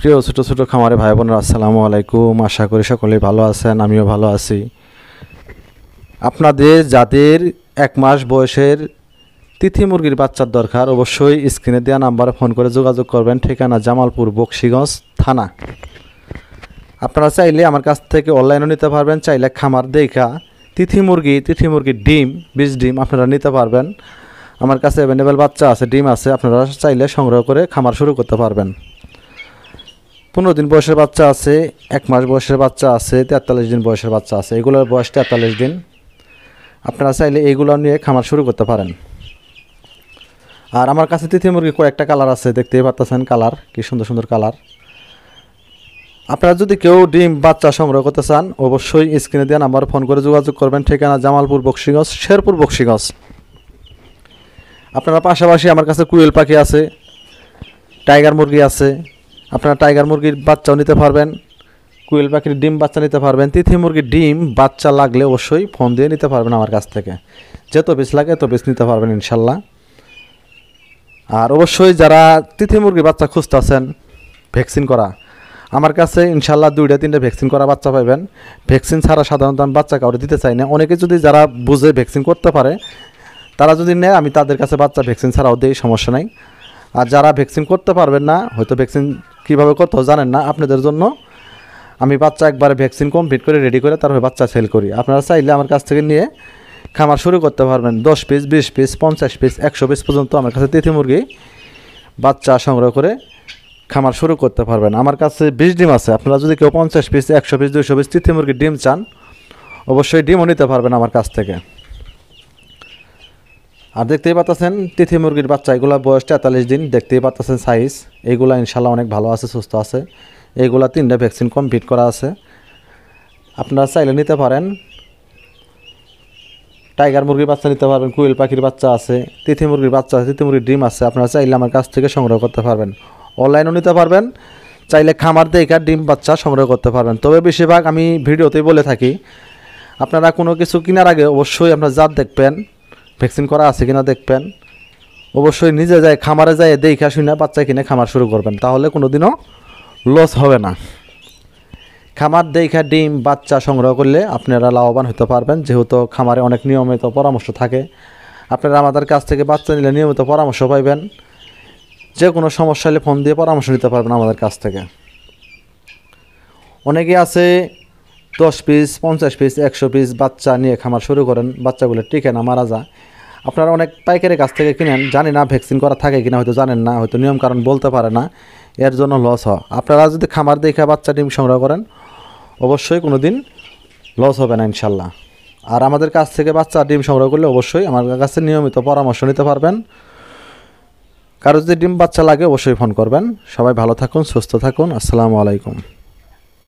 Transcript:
প্রিয় ছোট ছোট খামারে ভাই বোনেরা আসসালামু আলাইকুম। আশা করি সকলেই ভালো আছেন, আমিও ভালো আছি। আপনাদের যাদের 1 মাস বয়সের তিথি মুরগির বাচ্চার দরকার অবশ্যই স্ক্রিনে দেওয়া নাম্বারে ফোন করে যোগাযোগ করবেন। ঠিকানা জামালপুর বকশীগঞ্জ থানা। আপনারা চাইলে আমার কাছ থেকে অনলাইনেও নিতে পারবেন, চাইলে খামার দেখা তিথি মুরগির ডিম 20 ডিম আপনারা নিতে পারবেন। আমার কাছে অ্যাভেলেবেল বাচ্চা আছে, ডিম আছে, আপনারা চাইলে সংগ্রহ করে খামার শুরু করতে পারবেন। 15 দিন বয়সের বাচ্চা আছে, 1 মাস বয়সের বাচ্চা আছে, 43 দিন বয়সের বাচ্চা আছে। এগুলোর বয়স 43 দিন। আপনারা চাইলে এইগুলো নিয়ে খামার শুরু করতে পারেন। আর আমার কাছে তিথি মুরগি কয়েকটা কালার আছে, দেখতেই পাচ্ছেন কালার কি সুন্দর সুন্দর কালার। আপনারা যদি কেউ ডিম বাচ্চা সংগ্রহ করতে চান অবশ্যই স্ক্রিনে দেওয়া নাম্বার ফোন করে যোগাযোগ করবেন। ঠিকানা জামালপুর বকশীগঞ্জ, শেরপুর বকশীগঞ্জ। আপনারা পাশাপাশি আমার কাছে কুইল পাখি আছে, টাইগার মুরগি আছে। আপনারা টাইগার মুরগির বাচ্চাও নিতে পারবেন, কুইল পাখির ডিম বাচ্চা নিতে পারবেন। তিথি মুরগির ডিম বাচ্চা লাগলে অবশ্যই ফোন দিয়ে নিতে পারবেন আমার কাছ থেকে। যত পিস লাগে তত পিস নিতে পারবেন ইনশাল্লাহ। আর অবশ্যই যারা তিথি মুরগির বাচ্চা খুঁজতেছেন ভ্যাকসিন করা, আমার কাছে ইনশাল্লাহ 2-3 ভ্যাকসিন করা বাচ্চা পাবেন। ভ্যাকসিন ছাড়া সাধারণত আমি বাচ্চা কাউরে দিতে চাই না। অনেকে যদি যারা বুঝে ভ্যাকসিন করতে পারে তারা যদি নেয় আমি তাদের কাছে বাচ্চা ভ্যাকসিন ছাড়াও দিই, সমস্যা নাই। আর যারা ভ্যাকসিন করতে পারবেন না, হয়তো ভ্যাকসিন কীভাবে করতে জানেন না, আপনাদের জন্য আমি বাচ্চা একবারে ভ্যাকসিন কমপ্লিট করে রেডি করে তারপরে বাচ্চা সেল করি। আপনারা চাইলে আমার কাছ থেকে নিয়ে খামার শুরু করতে পারবেন। 10 পিস, 20 পিস, 50 পিস, 100 পিস পর্যন্ত আমার কাছে তিথি মুরগি বাচ্চা সংগ্রহ করে খামার শুরু করতে পারবেন। আমার কাছে 20 ডিম আছে। আপনারা যদি কেউ 50 পিস, 100 পিস, 200 পিস তিথি মুরগির ডিম চান অবশ্যই ডিমও নিতে পারবেন আমার কাছ থেকে। আর দেখতেই পাচ্ছেন তিথি মুরগির বাচ্চা, এগুলো বয়স 43 দিন। দেখতেই পাচ্ছেন সাইজ, এইগুলা ইনশাল্লাহ অনেক ভালো আছে, সুস্থ আছে। এইগুলা 3টা ভ্যাকসিন কমপ্লিট করা আছে। আপনারা চাইলে নিতে পারেন। টাইগার মুরগির বাচ্চা নিতে পারবেন, কুইল পাখির বাচ্চা আছে, তিথি মুরগির বাচ্চা আছে, তিথি মুরগির ডিম আছে। আপনারা চাইলে আমার কাছ থেকে সংগ্রহ করতে পারবেন। অনলাইনেও নিতে পারবেন, চাইলে খামার দেখে ডিম বাচ্চা সংগ্রহ করতে পারবেন। তবে বেশিরভাগ আমি ভিডিওতেই বলে থাকি আপনারা কোনো কিছু কেনার আগে অবশ্যই আপনারা জাত দেখবেন, ভ্যাকসিন করা আছে কিনা দেখবেন। অবশ্যই নিজে যায় খামারে যায় দেখে শুনে বাচ্চা কিনে খামার শুরু করবেন, তাহলে কোনো দিনও লস হবে না। খামার দেখে ডিম বাচ্চা সংগ্রহ করলে আপনারা লাভবান হতে পারবেন, যেহেতু খামারে অনেক নিয়মিত পরামর্শ থাকে। আপনারা আমাদের কাছ থেকে বাচ্চা নিলে নিয়মিত পরামর্শ পাইবেন। যে কোনো সমস্যা হলে ফোন দিয়ে পরামর্শ নিতে পারবেন আমাদের কাছ থেকে। অনেকে আছে 10 পিস, 50 পিস, 100 পিস বাচ্চা নিয়ে খামার শুরু করেন, বাচ্চাগুলো টিকে না, মারা যায়। আপনারা অনেক পাইকারের কাছ থেকে কিনেন, জানি না ভ্যাকসিন করা থাকে কিনা, হয়তো জানেন না, হয়তো নিয়ম কারণ বলতে পারে না, এর জন্য লস হয়। আপনারা যদি খামার দেখে বাচ্চা ডিম সংগ্রহ করেন অবশ্যই কোনো দিন লস হবে না ইনশাল্লাহ। আর আমাদের কাছ থেকে বাচ্চা ডিম সংগ্রহ করলে অবশ্যই আমার কাছে নিয়মিত পরামর্শ নিতে পারবেন। কারো যদি ডিম বাচ্চা লাগে অবশ্যই ফোন করবেন। সবাই ভালো থাকুন, সুস্থ থাকুন। আসসালামু আলাইকুম।